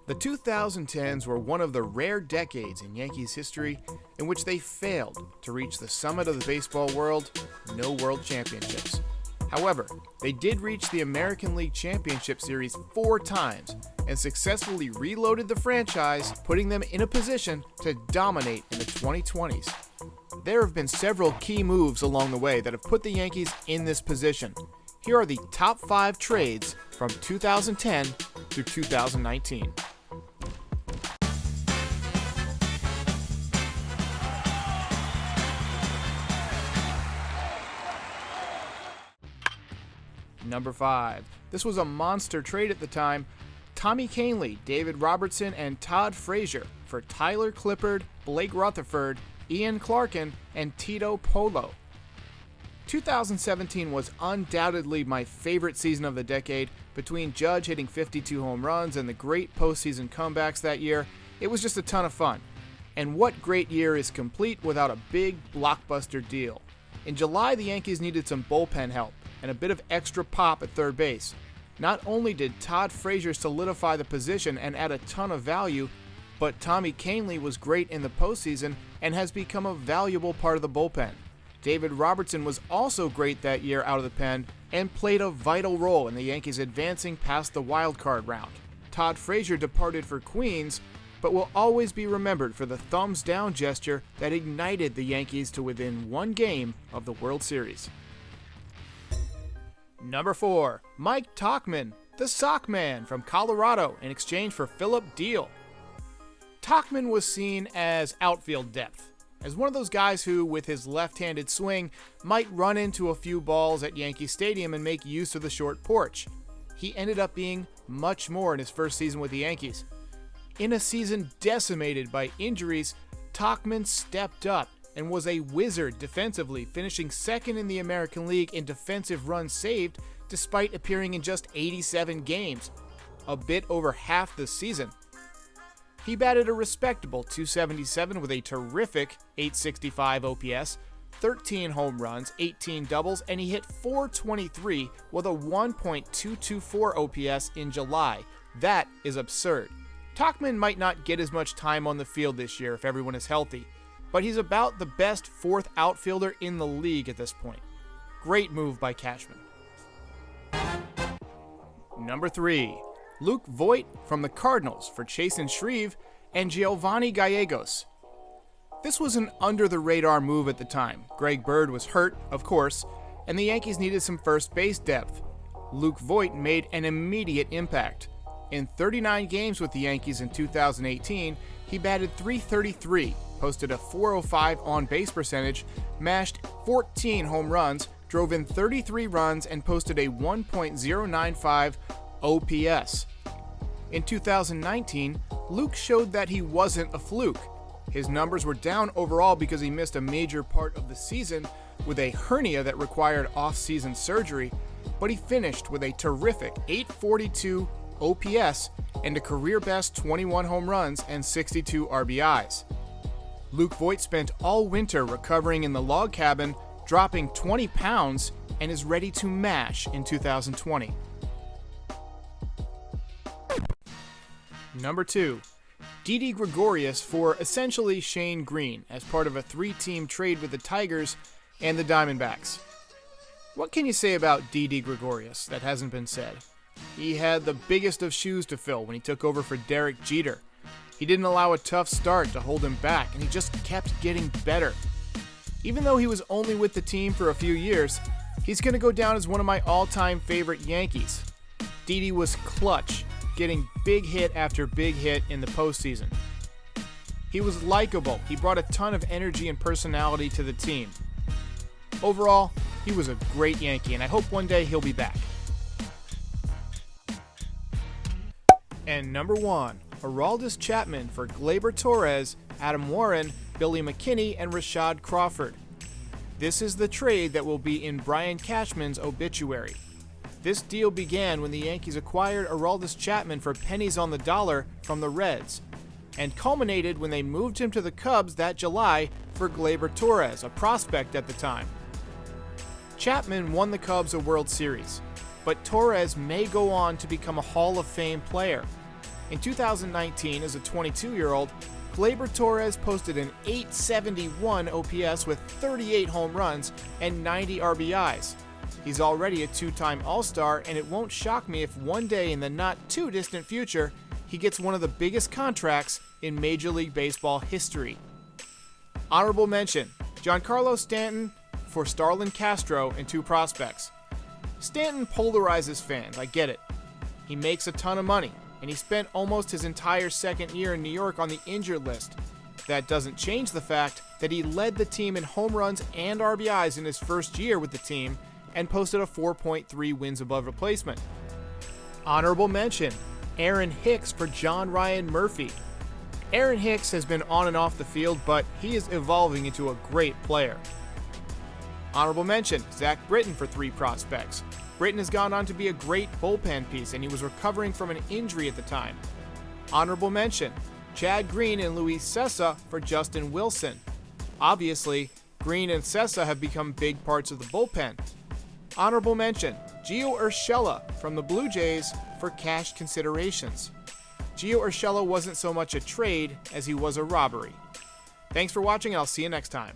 The 2010s were one of the rare decades in Yankees history in which they failed to reach the summit of the baseball world, no world championships. However, they did reach the American League Championship Series 4 times and successfully reloaded the franchise, putting them in a position to dominate in the 2020s. There have been several key moves along the way that have put the Yankees in this position. Here are the top 5 trades from 2010 through 2019. Number 5. This was a monster trade at the time. Tommy Kahnle, David Robertson, and Todd Frazier for Tyler Clippard, Blake Rutherford, Ian Clarkin, and Tito Polo. 2017 was undoubtedly my favorite season of the decade. Between Judge hitting 52 home runs and the great postseason comebacks that year, it was just a ton of fun. And what great year is complete without a big blockbuster deal? In July, the Yankees needed some bullpen help and a bit of extra pop at third base. Not only did Todd Frazier solidify the position and add a ton of value, but Tommy Kahnle was great in the postseason and has become a valuable part of the bullpen. David Robertson was also great that year out of the pen and played a vital role in the Yankees advancing past the wild card round. Todd Frazier departed for Queens, but will always be remembered for the thumbs down gesture that ignited the Yankees to within 1 game of the World Series. Number 4. Mike Tauchman, the Sock Man from Colorado in exchange for Philip Diehl. Tauchman was seen as outfield depth, as one of those guys who, with his left-handed swing, might run into a few balls at Yankee Stadium and make use of the short porch. He ended up being much more in his first season with the Yankees. In a season decimated by injuries, Tauchman stepped up and was a wizard defensively, finishing second in the American League in defensive runs saved despite appearing in just 87 games, a bit over half the season. He batted a respectable .277 with a terrific .865 OPS, 13 home runs, 18 doubles, and he hit .423 with a 1.224 OPS in July. That is absurd. Tauchman might not get as much time on the field this year if everyone is healthy, but he's about the best fourth outfielder in the league at this point. Great move by Cashman. Number 3. Luke Voit from the Cardinals for Chasen Shreve and Giovanni Gallegos. This was an under-the-radar move at the time. Greg Bird was hurt, of course, and the Yankees needed some first base depth. Luke Voit made an immediate impact. In 39 games with the Yankees in 2018, he batted .333, posted a .405 on-base percentage, mashed 14 home runs, drove in 33 runs, and posted a 1.095 OPS. In 2019, Luke showed that he wasn't a fluke. His numbers were down overall because he missed a major part of the season with a hernia that required off-season surgery, but he finished with a terrific .842 OPS and a career-best 21 home runs and 62 RBIs. Luke Voit spent all winter recovering in the log cabin, dropping 20 pounds, and is ready to mash in 2020. Number 2. Didi Gregorius for essentially Shane Green as part of a 3-team trade with the Tigers and the Diamondbacks. What can you say about Didi Gregorius that hasn't been said? He had the biggest of shoes to fill when he took over for Derek Jeter. He didn't allow a tough start to hold him back, and he just kept getting better. Even though he was only with the team for a few years, he's going to go down as one of my all-time favorite Yankees. Didi was clutch, getting big hit after big hit in the postseason. He was likable. He brought a ton of energy and personality to the team. Overall, he was a great Yankee, and I hope one day he'll be back. And number 1, Aroldis Chapman for Gleyber Torres, Adam Warren, Billy McKinney, and Rashad Crawford. This is the trade that will be in Brian Cashman's obituary. This deal began when the Yankees acquired Aroldis Chapman for pennies on the dollar from the Reds, and culminated when they moved him to the Cubs that July for Gleyber Torres, a prospect at the time. Chapman won the Cubs a World Series, but Torres may go on to become a Hall of Fame player. In 2019, as a 22-year-old, Gleyber Torres posted an .871 OPS with 38 home runs and 90 RBIs. He's already a two-time All-Star, and it won't shock me if one day in the not-too-distant future, he gets one of the biggest contracts in Major League Baseball history. Honorable mention, Giancarlo Stanton for Starlin Castro and 2 prospects. Stanton polarizes fans, I get it. He makes a ton of money, and he spent almost his entire second year in New York on the injured list. That doesn't change the fact that he led the team in home runs and RBIs in his first year with the team and posted a 4.3 wins above replacement. Honorable mention, Aaron Hicks for John Ryan Murphy. Aaron Hicks has been on and off the field, but he is evolving into a great player. Honorable mention, Zach Britton for 3 prospects. Britton has gone on to be a great bullpen piece, and he was recovering from an injury at the time. Honorable mention, Chad Green and Luis Cessa for Justin Wilson. Obviously, Green and Cessa have become big parts of the bullpen. Honorable mention, Gio Urshela from the Blue Jays for cash considerations. Gio Urshela wasn't so much a trade as he was a robbery. Thanks for watching, and I'll see you next time.